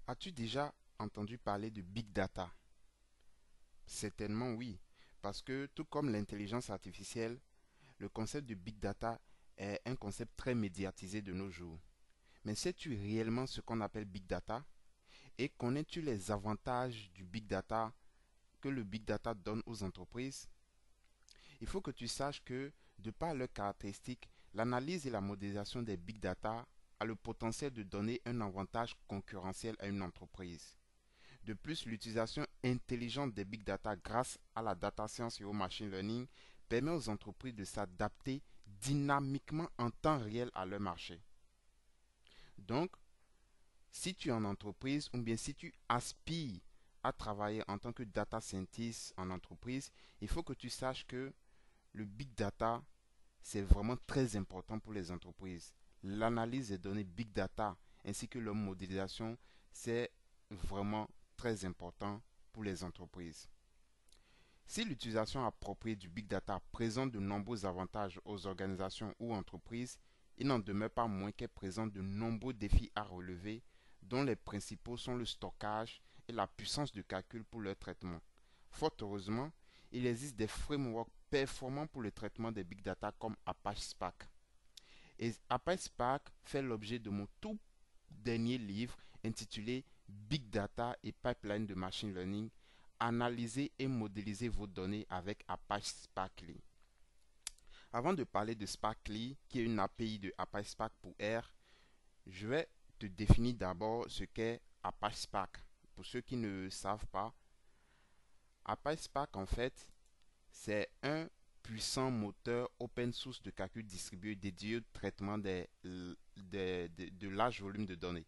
As-tu déjà entendu parler de Big Data? Certainement oui, parce que tout comme l'intelligence artificielle, le concept de Big Data est un concept très médiatisé de nos jours. Mais sais-tu réellement ce qu'on appelle Big Data? Et connais-tu les avantages du Big Data que le Big Data donne aux entreprises? Il faut que tu saches que, de par leurs caractéristiques, l'analyse et la modélisation des Big Data a le potentiel de donner un avantage concurrentiel à une entreprise. De plus, l'utilisation intelligente des big data grâce à la data science et au machine learning permet aux entreprises de s'adapter dynamiquement en temps réel à leur marché. Donc, si tu es en entreprise ou bien si tu aspires à travailler en tant que data scientist en entreprise, il faut que tu saches que le big data, c'est vraiment très important pour les entreprises. L'analyse des données big data ainsi que leur modélisation, c'est vraiment très important pour les entreprises. Si l'utilisation appropriée du big data présente de nombreux avantages aux organisations ou entreprises, il n'en demeure pas moins qu'elle présente de nombreux défis à relever, dont les principaux sont le stockage et la puissance de calcul pour leur traitement. Fort heureusement, il existe des frameworks performants pour le traitement des big data comme Apache Spark. Et Apache Spark fait l'objet de mon tout dernier livre intitulé Big Data et Pipeline de Machine Learning. Analysez et modélisez vos données avec Apache Sparkly. Avant de parler de Sparkly, qui est une API de Apache Spark pour R, je vais te définir d'abord ce qu'est Apache Spark. Pour ceux qui ne savent pas, Apache Spark en fait, c'est un puissant moteur open source de calcul distribué dédié au traitement de larges volumes de données.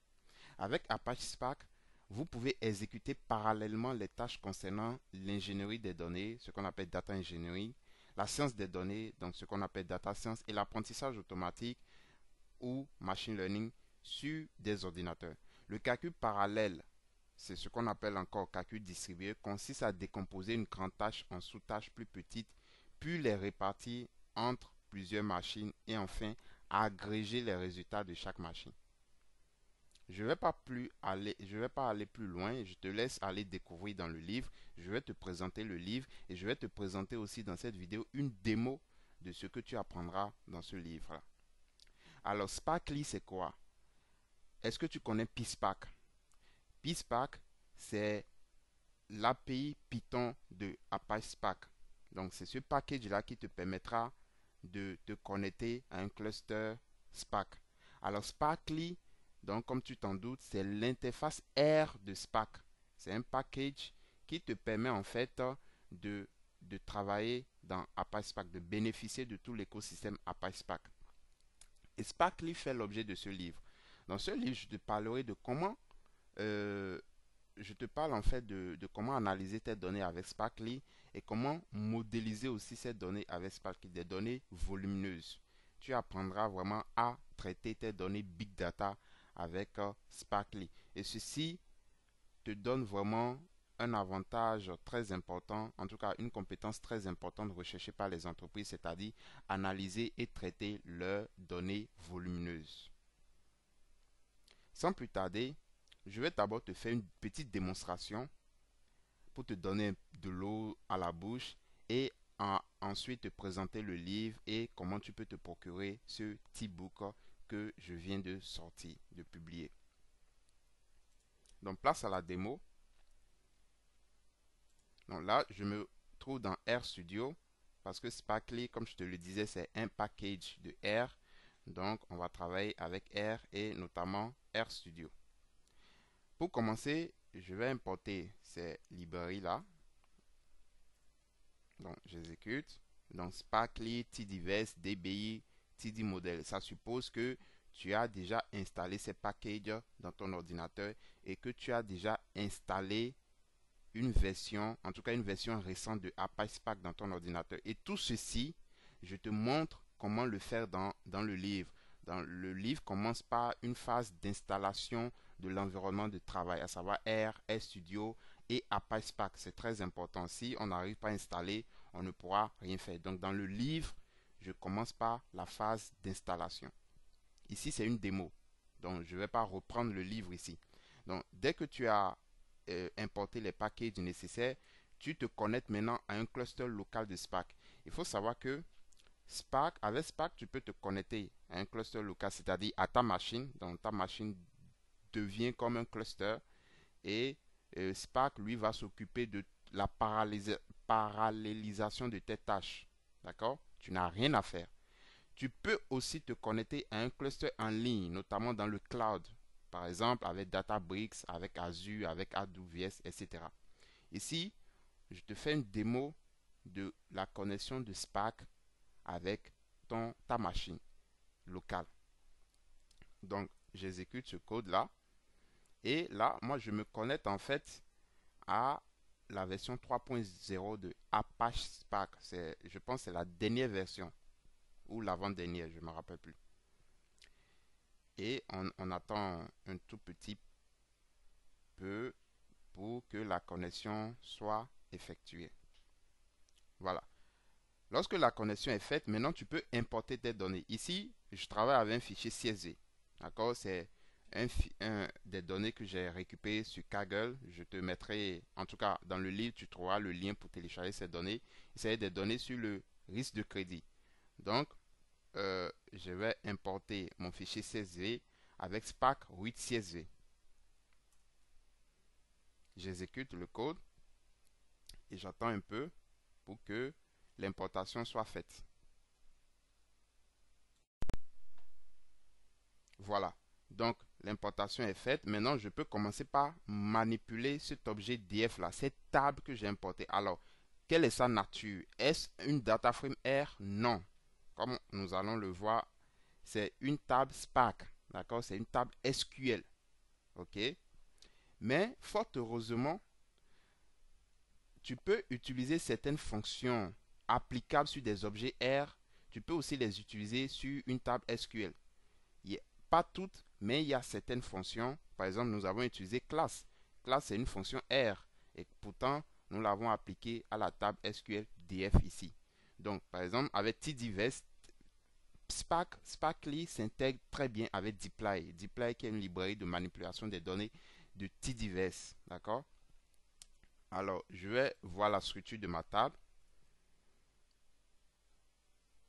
Avec Apache Spark, vous pouvez exécuter parallèlement les tâches concernant l'ingénierie des données, ce qu'on appelle data engineering, la science des données, donc ce qu'on appelle data science, et l'apprentissage automatique ou machine learning sur des ordinateurs. Le calcul parallèle, c'est ce qu'on appelle encore calcul distribué, consiste à décomposer une grande tâche en sous-tâches plus petites, puis les répartir entre plusieurs machines et enfin agréger les résultats de chaque machine. Je vais pas aller plus loin, je te laisse aller découvrir dans le livre. Je vais te présenter le livre et je vais te présenter aussi dans cette vidéo une démo de ce que tu apprendras dans ce livre-là. Alors, Sparkly, c'est quoi? Est-ce que tu connais PySpark? PySpark, c'est l'API Python de Apache Spark. Donc, c'est ce package-là qui te permettra de te connecter à un cluster Spark. Alors, Sparkly, donc comme tu t'en doutes, c'est l'interface R de Spark. C'est un package qui te permet en fait de travailler dans Apache Spark, de bénéficier de tout l'écosystème Apache Spark. Et Sparkly fait l'objet de ce livre. Dans ce livre, je te parlerai de comment euh, je te parle en fait de comment analyser tes données avec Sparkly et comment modéliser aussi ces données avec Sparkly, des données volumineuses. Tu apprendras vraiment à traiter tes données Big Data avec Sparkly. Et ceci te donne vraiment un avantage très important, en tout cas une compétence très importante recherchée par les entreprises, c'est-à-dire analyser et traiter leurs données volumineuses. Sans plus tarder, je vais d'abord te faire une petite démonstration pour te donner de l'eau à la bouche et ensuite te présenter le livre et comment tu peux te procurer ce petit book que je viens de sortir, de publier. Donc place à la démo. Donc là, je me trouve dans RStudio parce que Sparkly, comme je te le disais, c'est un package de R. Donc on va travailler avec R et notamment RStudio. Pour commencer, je vais importer ces librairies-là. Donc, j'exécute. Donc, Sparkly, TDVS, DBI, TD Model. Ça suppose que tu as déjà installé ces packages dans ton ordinateur et que tu as déjà installé une version, en tout cas une version récente de Apache Spark dans ton ordinateur. Et tout ceci, je te montre comment le faire dans le livre. Dans le livre commence par une phase d'installation de l'environnement de travail, à savoir R, RStudio et Apache Spark. C'est très important. Si on n'arrive pas à installer, on ne pourra rien faire. Donc dans le livre, je commence par la phase d'installation. Ici, c'est une démo. Donc je ne vais pas reprendre le livre ici. Donc, dès que tu as importé les packages nécessaires, tu te connectes maintenant à un cluster local de Spark. Il faut savoir que avec Spark, tu peux te connecter à un cluster local, c'est-à-dire à ta machine. Donc, ta machine devient comme un cluster et Spark, lui, va s'occuper de la parallélisation de tes tâches. D'accord? Tu n'as rien à faire. Tu peux aussi te connecter à un cluster en ligne, notamment dans le cloud. Par exemple, avec Databricks, avec Azure, avec AWS, etc. Ici, je te fais une démo de la connexion de Spark avec ta machine locale. Donc, j'exécute ce code-là. Et là, moi, je me connecte en fait à la version 3.0 de Apache Spark. Je pense que c'est la dernière version ou l'avant-dernière, je ne me rappelle plus. Et on attend un tout petit peu pour que la connexion soit effectuée. Voilà. Lorsque la connexion est faite, maintenant tu peux importer tes données. Ici, je travaille avec un fichier CSV. D'accord? C'est des données que j'ai récupérées sur Kaggle. Je te mettrai, en tout cas dans le livre, tu trouveras le lien pour télécharger ces données. C'est des données sur le risque de crédit. Donc, je vais importer mon fichier CSV avec Spark 8 CSV. J'exécute le code et j'attends un peu pour que l'importation soit faite. Voilà. Donc, l'importation est faite. Maintenant, je peux commencer par manipuler cet objet DF là, cette table que j'ai importée. Alors, quelle est sa nature? Est-ce une data frame R? Non. Comme nous allons le voir, c'est une table Spark. D'accord? C'est une table SQL. OK? Mais, fort heureusement, tu peux utiliser certaines fonctions applicables sur des objets R. Tu peux aussi les utiliser sur une table SQL. Pas toutes, mais il y a certaines fonctions. Par exemple, nous avons utilisé class. Class, c'est une fonction R. Et pourtant, nous l'avons appliquée à la table SQL DF ici. Donc, par exemple, avec TDVest, Sparkly s'intègre très bien avec dplyr. Dplyr qui est une librairie de manipulation des données de TDVest. D'accord? Alors, je vais voir la structure de ma table.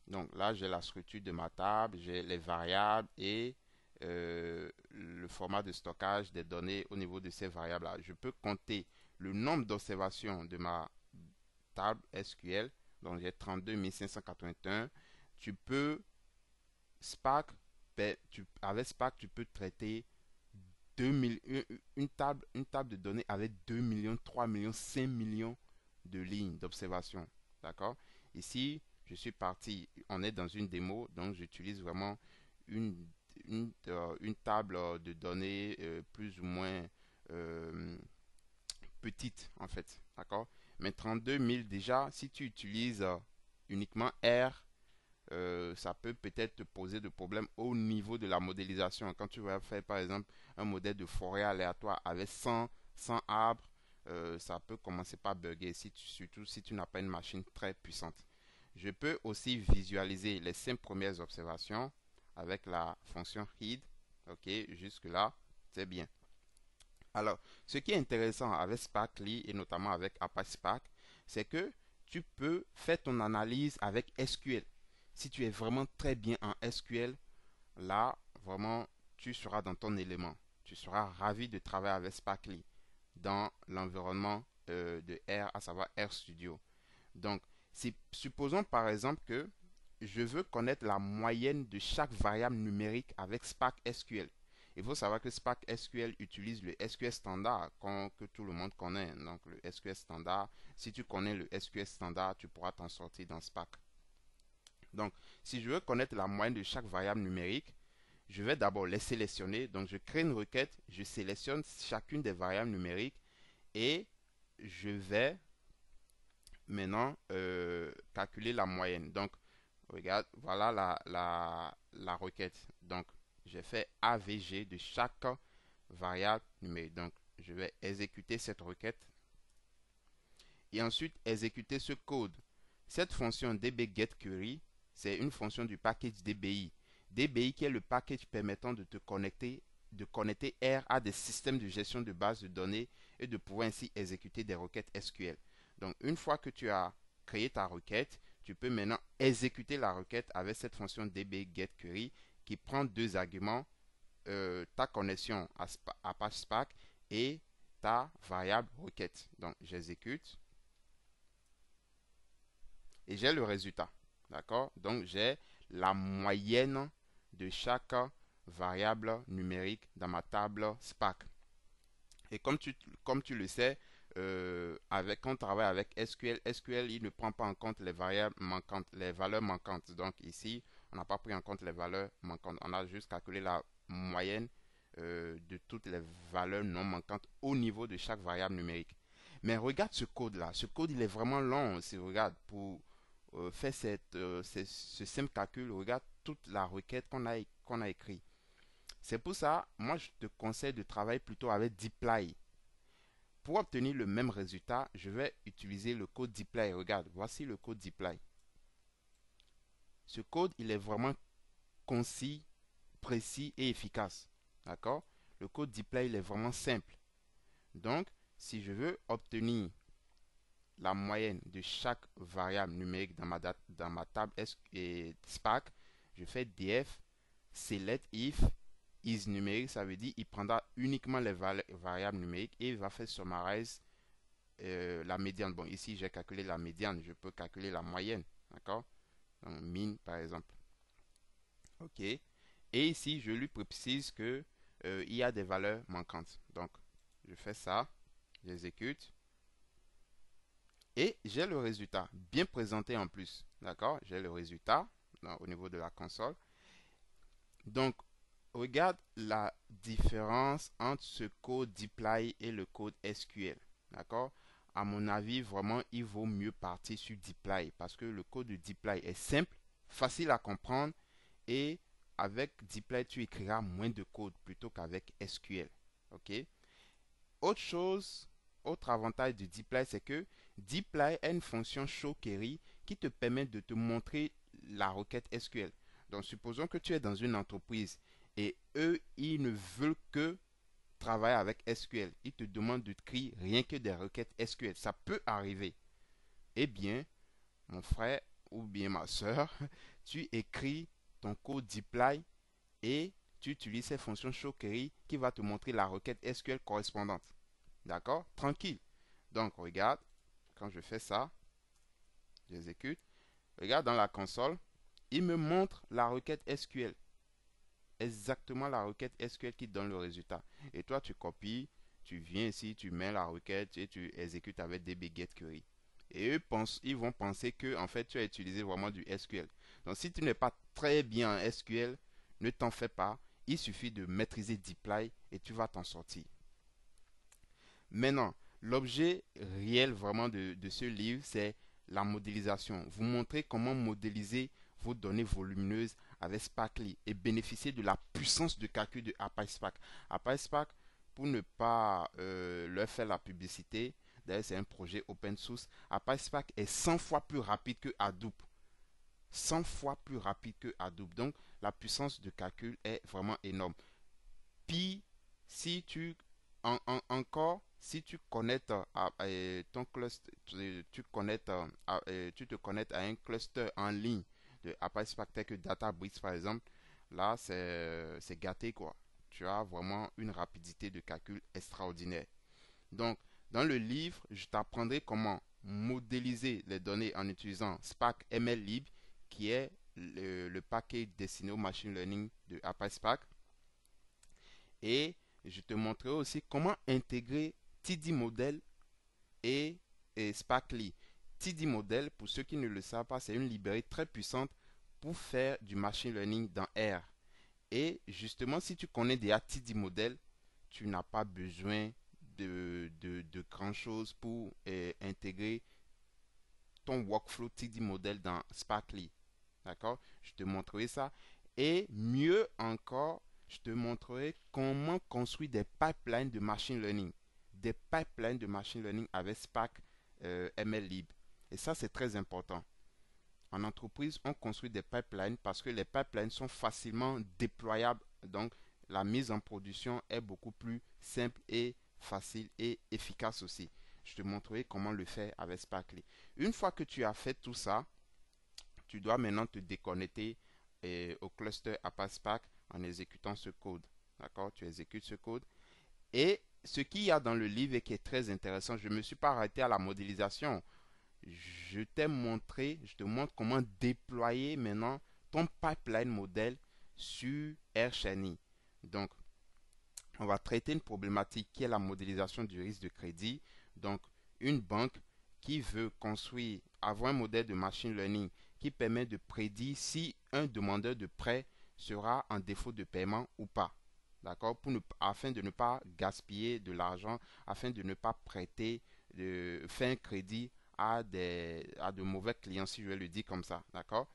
Donc là, j'ai la structure de ma table, j'ai les variables et le format de stockage des données au niveau de ces variables-là. Je peux compter le nombre d'observations de ma table SQL. Donc j'ai 32 581. Tu peux, Spark, avec Spark, tu peux traiter 2000, une table de données avec 2 millions, 3 millions, 5 millions de lignes d'observation. D'accord? Ici, je suis parti, on est dans une démo, donc j'utilise vraiment une, une table de données plus ou moins euh, petite en fait. D'accord? Mais 32 000 déjà, si tu utilises uniquement R, ça peut peut-être te poser de problèmes au niveau de la modélisation. Quand tu vas faire par exemple un modèle de forêt aléatoire avec 100 arbres, ça peut commencer par bugger, surtout si tu n'as pas une machine très puissante. Je peux aussi visualiser les 5 premières observations avec la fonction read. Ok, jusque là, c'est bien. Alors, ce qui est intéressant avec Sparkly et notamment avec Apache Spark, c'est que tu peux faire ton analyse avec SQL. Si tu es vraiment très bien en SQL, là, vraiment, tu seras dans ton élément. Tu seras ravi de travailler avec Sparkly dans l'environnement de R, à savoir RStudio. Donc, supposons par exemple que je veux connaître la moyenne de chaque variable numérique avec Spark SQL. Il faut savoir que Spark SQL utilise le SQL standard que tout le monde connaît. Donc le SQL standard, si tu connais le SQL standard, tu pourras t'en sortir dans Spark. Donc, si je veux connaître la moyenne de chaque variable numérique, je vais d'abord les sélectionner. Donc, je crée une requête, je sélectionne chacune des variables numériques et je vais maintenant calculer la moyenne. Donc, regarde, voilà la requête. Donc, j'ai fait AVG de chaque variable numérique. Donc, je vais exécuter cette requête et ensuite exécuter ce code. Cette fonction dbGetQuery, c'est une fonction du package DBI. DBI qui est le package permettant de te connecter de connecter R à des systèmes de gestion de base de données et de pouvoir ainsi exécuter des requêtes SQL. Donc, une fois que tu as créé ta requête, tu peux maintenant exécuter la requête avec cette fonction db-getQuery qui prend deux arguments, ta connexion à Apache Spark et ta variable requête. Donc, j'exécute et j'ai le résultat. D'accord? Donc, j'ai la moyenne de chaque variable numérique dans ma table Spark. Et comme tu le sais, quand on travaille avec SQL, SQL il ne prend pas en compte les variables manquantes, les valeurs manquantes. Donc ici, on n'a pas pris en compte les valeurs manquantes. On a juste calculé la moyenne de toutes les valeurs non manquantes au niveau de chaque variable numérique. Mais regarde ce code-là. Ce code, il est vraiment long. Si regarde, pour faire ce simple calcul, regarde toute la requête qu'on a écrite. C'est pour ça, moi, je te conseille de travailler plutôt avec dplyr. Pour obtenir le même résultat, je vais utiliser le code dplyr. Regarde, voici le code dplyr. Ce code, il est vraiment concis, précis et efficace. D'accord? Le code dplyr, il est vraiment simple. Donc, si je veux obtenir la moyenne de chaque variable numérique dans ma table Spark, je fais df select if is numérique, ça veut dire il prendra uniquement les variables numériques et il va faire summarize la médiane. Bon, ici j'ai calculé la médiane, je peux calculer la moyenne, d'accord? Donc min par exemple. Ok. Et ici je lui précise que il y a des valeurs manquantes. Donc je fais ça, j'exécute et j'ai le résultat bien présenté en plus, d'accord? J'ai le résultat au niveau de la console. Donc regarde la différence entre ce code dplyr et le code SQL. D'accord? À mon avis, vraiment, il vaut mieux partir sur dplyr parce que le code de dplyr est simple, facile à comprendre et avec dplyr, tu écriras moins de code plutôt qu'avec SQL. OK? Autre chose, autre avantage de dplyr, c'est que dplyr a une fonction showQuery qui te permet de te montrer la requête SQL. Donc, supposons que tu es dans une entreprise et eux, ils ne veulent que travailler avec SQL. Ils te demandent de créer rien que des requêtes SQL. Ça peut arriver. Eh bien, mon frère ou bien ma soeur, tu écris ton code dplyr et tu utilises cette fonction showQuery qui va te montrer la requête SQL correspondante. D'accord? Tranquille. Donc, regarde, quand je fais ça, j'exécute. Regarde dans la console, il me montre la requête SQL. Exactement la requête SQL qui donne le résultat. Et toi, tu copies, tu viens ici, tu mets la requête et tu exécutes avec db-getQuery. Et eux ils vont penser que en fait, tu as utilisé vraiment du SQL. Donc, si tu n'es pas très bien en SQL, ne t'en fais pas. Il suffit de maîtriser dplyr et tu vas t'en sortir. Maintenant, l'objet réel vraiment de ce livre, c'est la modélisation. Vous montrez comment modéliser vos données volumineuses avec Sparkly et bénéficier de la puissance de calcul de Apache Spark. Apache Spark, pour ne pas leur faire la publicité, d'ailleurs c'est un projet open source, Apache Spark est 100 fois plus rapide que Hadoop. 100 fois plus rapide que Hadoop. Donc la puissance de calcul est vraiment énorme. Puis, si tu encore si tu connectes à ton cluster, tu te connectes à un cluster en ligne de Apache Spark tel que Databricks par exemple, là c'est gâté quoi. Tu as vraiment une rapidité de calcul extraordinaire. Donc, dans le livre, je t'apprendrai comment modéliser les données en utilisant Spark MLlib, qui est le package destiné au machine learning de Apache Spark. Et je te montrerai aussi comment intégrer TD Model et Sparkly. TD Model, pour ceux qui ne le savent pas, c'est une librairie très puissante pour faire du machine learning dans R. Et justement, si tu connais déjà TD Model, tu n'as pas besoin de grand chose pour intégrer ton workflow TD Model dans Sparkly. D'accord? Je te montrerai ça. Et mieux encore, je te montrerai comment construire des pipelines de machine learning. Des pipelines de machine learning avec Spark MLlib. Et ça, c'est très important. En entreprise, on construit des pipelines parce que les pipelines sont facilement déployables. Donc, la mise en production est beaucoup plus simple et facile et efficace aussi. Je te montrerai comment le faire avec Sparkly. Une fois que tu as fait tout ça, tu dois maintenant te déconnecter au cluster Apache Spark en exécutant ce code. D'accord? Tu exécutes ce code. Et ce qu'il y a dans le livre et qui est très intéressant, je ne me suis pas arrêté à la modélisation. Je t'ai montré, je te montre comment déployer maintenant ton pipeline modèle sur AirShiny. Donc, on va traiter une problématique qui est la modélisation du risque de crédit. Donc, une banque qui veut construire, avoir un modèle de machine learning qui permet de prédire si un demandeur de prêt sera en défaut de paiement ou pas. D'accord? Afin de ne pas gaspiller de l'argent, afin de ne pas prêter, de faire un crédit à de mauvais clients, si je vais le dire comme ça. D'accord?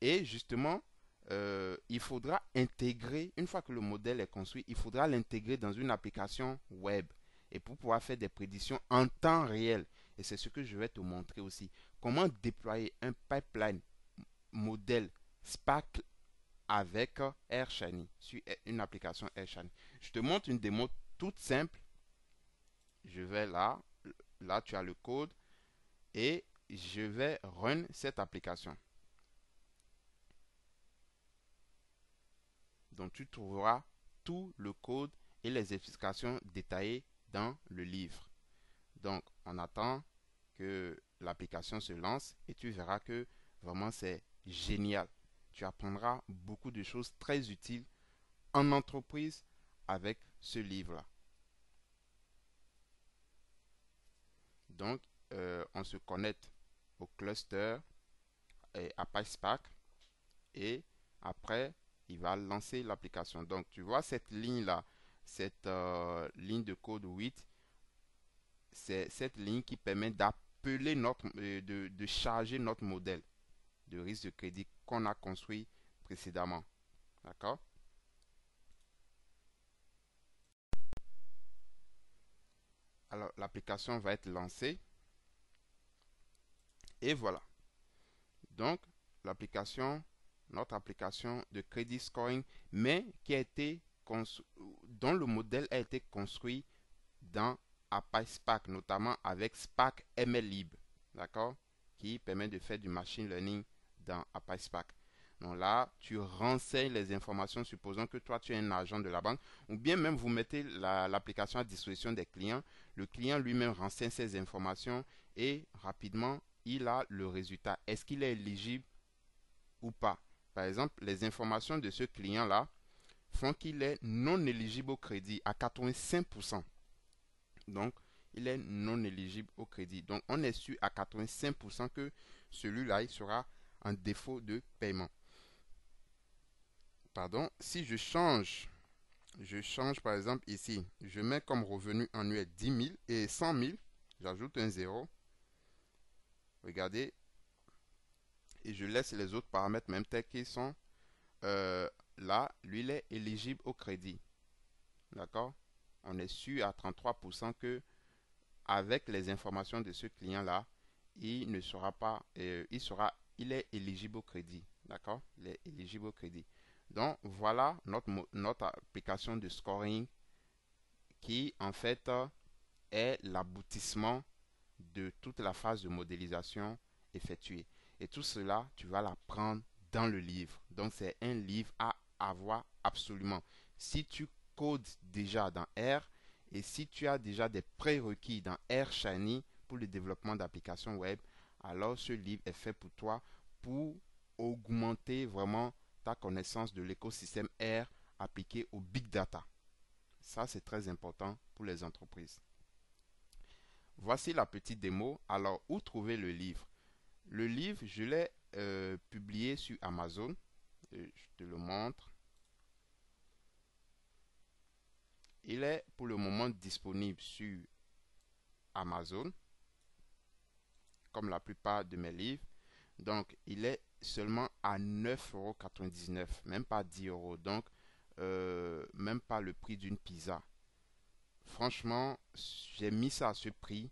Et justement, il faudra intégrer, une fois que le modèle est construit, il faudra l'intégrer dans une application web. Et pour pouvoir faire des prédictions en temps réel. Et c'est ce que je vais te montrer aussi. Comment déployer un pipeline modèle Spark avec AirShiny sur une application AirShiny. Je te montre une démo toute simple. Je vais là. Là, tu as le code. Et je vais run cette application. Donc, tu trouveras tout le code et les explications détaillées dans le livre. Donc, on attend que l'application se lance et tu verras que vraiment c'est génial. Tu apprendras beaucoup de choses très utiles en entreprise avec ce livre-là. Donc, on se connecte au cluster et Apache Spark et après, il va lancer l'application. Donc, tu vois cette ligne-là, cette ligne de code 8, c'est cette ligne qui permet d'appeler de charger notre modèle de risque de crédit qu'on a construit précédemment. D'accord? Alors, l'application va être lancée. Et voilà. Donc, l'application, notre application de crédit scoring, mais qui a été dont le modèle a été construit dans Apache Spark, notamment avec Spark MLlib, d'accord, qui permet de faire du machine learning dans Apache Spark. Donc là, tu renseignes les informations, supposons que toi, tu es un agent de la banque, ou bien même vous mettez l'application à disposition des clients. Le client lui-même renseigne ces informations et rapidement, il a le résultat. Est-ce qu'il est éligible ou pas? Par exemple, les informations de ce client-là font qu'il est non éligible au crédit à 85%. Donc, il est non éligible au crédit. Donc, on est sûr à 85% que celui-là, il sera en défaut de paiement. Pardon, si je change par exemple ici, je mets comme revenu annuel 10 000 et 100 000, j'ajoute un 0. Regardez, et je laisse les autres paramètres même tels qu'ils sont. Là, lui, il est éligible au crédit. D'accord? On est sûr à 33% que avec les informations de ce client-là, il ne sera pas, il est éligible au crédit. D'accord? Il est éligible au crédit. Donc, voilà notre application de scoring qui, en fait, est l'aboutissement de toute la phase de modélisation effectuée. Et tout cela, tu vas l'apprendre dans le livre. Donc, c'est un livre à avoir absolument. Si tu codes déjà dans R et si tu as déjà des prérequis dans AirShiny pour le développement d'applications web, alors ce livre est fait pour toi pour augmenter vraiment ta connaissance de l'écosystème R appliqué au big data. Ça, c'est très important pour les entreprises. Voici la petite démo. Alors, où trouver le livre? Le livre, je l'ai publié sur Amazon. Je te le montre. Il est pour le moment disponible sur Amazon, comme la plupart de mes livres. Donc, il est seulement à 9,99 €, même pas 10 euros. Donc, même pas le prix d'une pizza. Franchement, j'ai mis ça à ce prix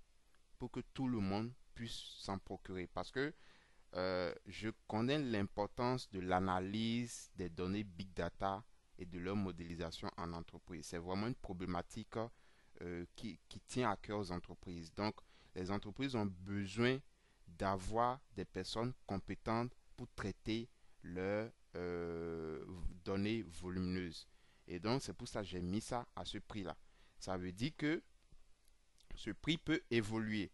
pour que tout le monde puisse s'en procurer. Parce que je connais l'importance de l'analyse des données big data et de leur modélisation en entreprise. C'est vraiment une problématique qui tient à cœur aux entreprises. Donc, les entreprises ont besoin d'avoir des personnes compétentes pour traiter leurs données volumineuses. Et donc, c'est pour ça que j'ai mis ça à ce prix-là. Ça veut dire que ce prix peut évoluer.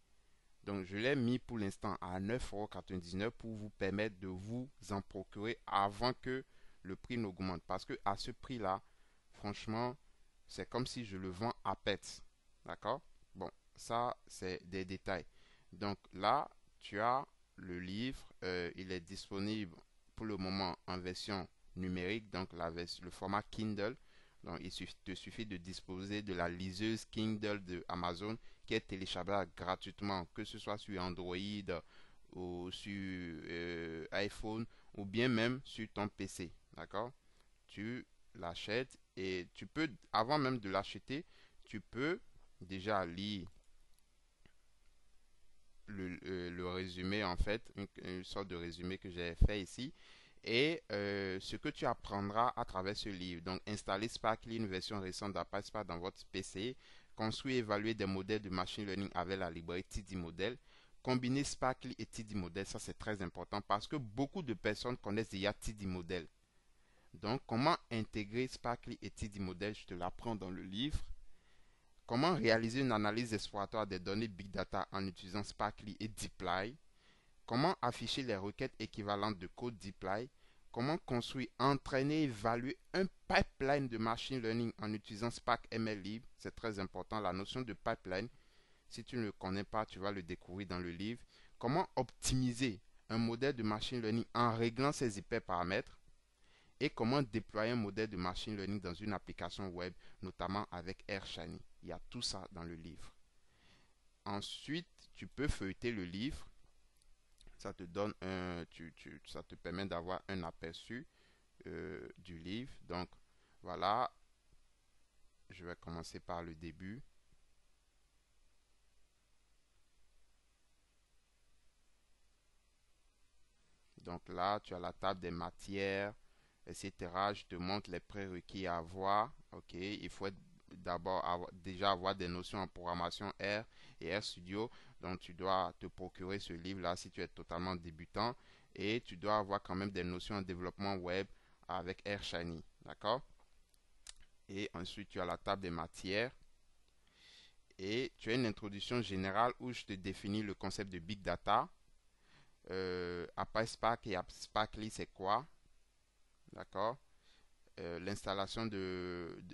Donc, je l'ai mis pour l'instant à 9,99 € pour vous permettre de vous en procurer avant que le prix n'augmente. Parce que à ce prix-là, franchement, c'est comme si je le vends à perte. D'accord? Bon, ça, c'est des détails. Donc là, tu as le livre. Il est disponible pour le moment en version numérique, donc le format Kindle. Donc, te suffit de disposer de la liseuse Kindle de Amazon qui est téléchargeable gratuitement, que ce soit sur Android ou sur iPhone ou bien même sur ton PC. D'accord? Tu l'achètes et tu peux, avant même de l'acheter, tu peux déjà lire le résumé, en fait, une sorte de résumé que j'ai fait ici, et ce que tu apprendras à travers ce livre. Donc, installer Sparkly, une version récente d'Apache dans votre PC, construire et évaluer des modèles de machine learning avec la librairie TD Model, combiner Sparkly et TD Model, ça c'est très important parce que beaucoup de personnes connaissent déjà TD Model. Donc, comment intégrer Sparkly et TD Model, je te l'apprends dans le livre. Comment réaliser une analyse exploratoire des données Big Data en utilisant Sparkly et dplyr. Comment afficher les requêtes équivalentes de code dplyr. Comment construire, entraîner et évaluer un pipeline de machine learning en utilisant Spark MLlib. C'est très important, la notion de pipeline. Si tu ne le connais pas, tu vas le découvrir dans le livre. Comment optimiser un modèle de machine learning en réglant ses hyperparamètres. Et comment déployer un modèle de machine learning dans une application web, notamment avec AirShiny. Il y a tout ça dans le livre. Ensuite, tu peux feuilleter le livre. Ça te donne ça te permet d'avoir un aperçu du livre. Donc, voilà. Je vais commencer par le début. Donc là, tu as la table des matières, etc. Je te montre les prérequis à avoir. Ok, il faut d'abord déjà avoir des notions en programmation R et RStudio. Donc tu dois te procurer ce livre-là si tu es totalement débutant. Et tu dois avoir quand même des notions en développement web avec AirShiny. D'accord? Et ensuite, tu as la table des matières. Et tu as une introduction générale où je te définis le concept de Big Data. Apache Spark et Sparkly, c'est quoi? D'accord? L'installation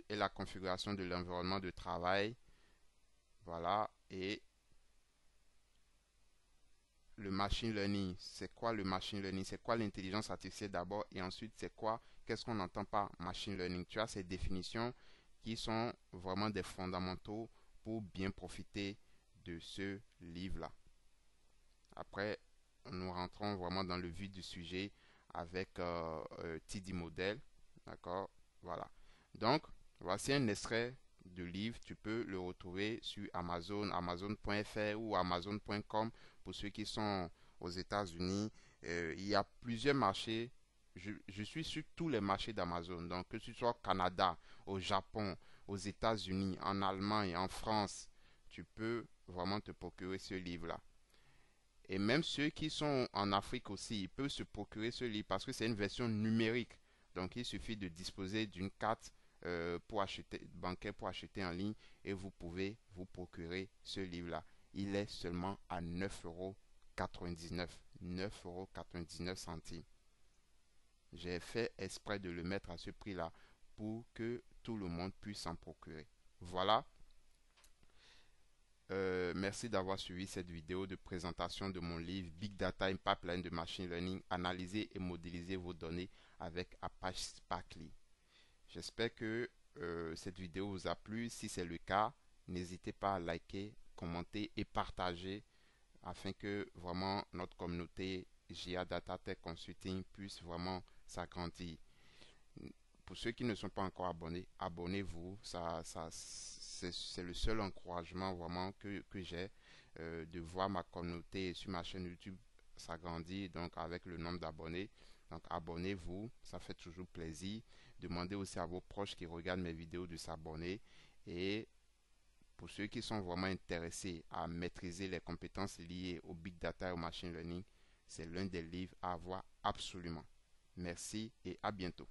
et la configuration de l'environnement de travail. Voilà. Et le machine learning. C'est quoi le machine learning? C'est quoi l'intelligence artificielle d'abord? Et ensuite, c'est quoi? Qu'est-ce qu'on entend par machine learning? Tu as ces définitions qui sont vraiment des fondamentaux pour bien profiter de ce livre-là. Après, nous rentrons vraiment dans le vif du sujet avec TD Model. D'accord? Voilà. Donc, voici un extrait de livre. Tu peux le retrouver sur Amazon, amazon.fr ou amazon.com pour ceux qui sont aux États-Unis. Il y a plusieurs marchés. Je suis sur tous les marchés d'Amazon. Donc, que ce soit au Canada, au Japon, aux États-Unis, en Allemagne, en France, tu peux vraiment te procurer ce livre-là. Et même ceux qui sont en Afrique aussi, ils peuvent se procurer ce livre parce que c'est une version numérique. Donc, il suffit de disposer d'une carte bancaire pour acheter en ligne et vous pouvez vous procurer ce livre-là. Il est seulement à 9,99 €. 9,99 €. J'ai fait exprès de le mettre à ce prix-là pour que tout le monde puisse s'en procurer. Voilà. Merci d'avoir suivi cette vidéo de présentation de mon livre Big Data in Pipeline de Machine Learning, analyser et modéliser vos données avec Apache Sparkly. J'espère que cette vidéo vous a plu. Si c'est le cas, n'hésitez pas à liker, commenter et partager afin que vraiment notre communauté GA Data Tech Consulting puisse vraiment s'agrandir. Pour ceux qui ne sont pas encore abonnés, abonnez-vous. C'est le seul encouragement vraiment que j'ai de voir ma communauté sur ma chaîne YouTube s'agrandir donc avec le nombre d'abonnés. Donc abonnez-vous, ça fait toujours plaisir. Demandez aussi à vos proches qui regardent mes vidéos de s'abonner. Et pour ceux qui sont vraiment intéressés à maîtriser les compétences liées au big data et au machine learning, c'est l'un des livres à avoir absolument. Merci et à bientôt.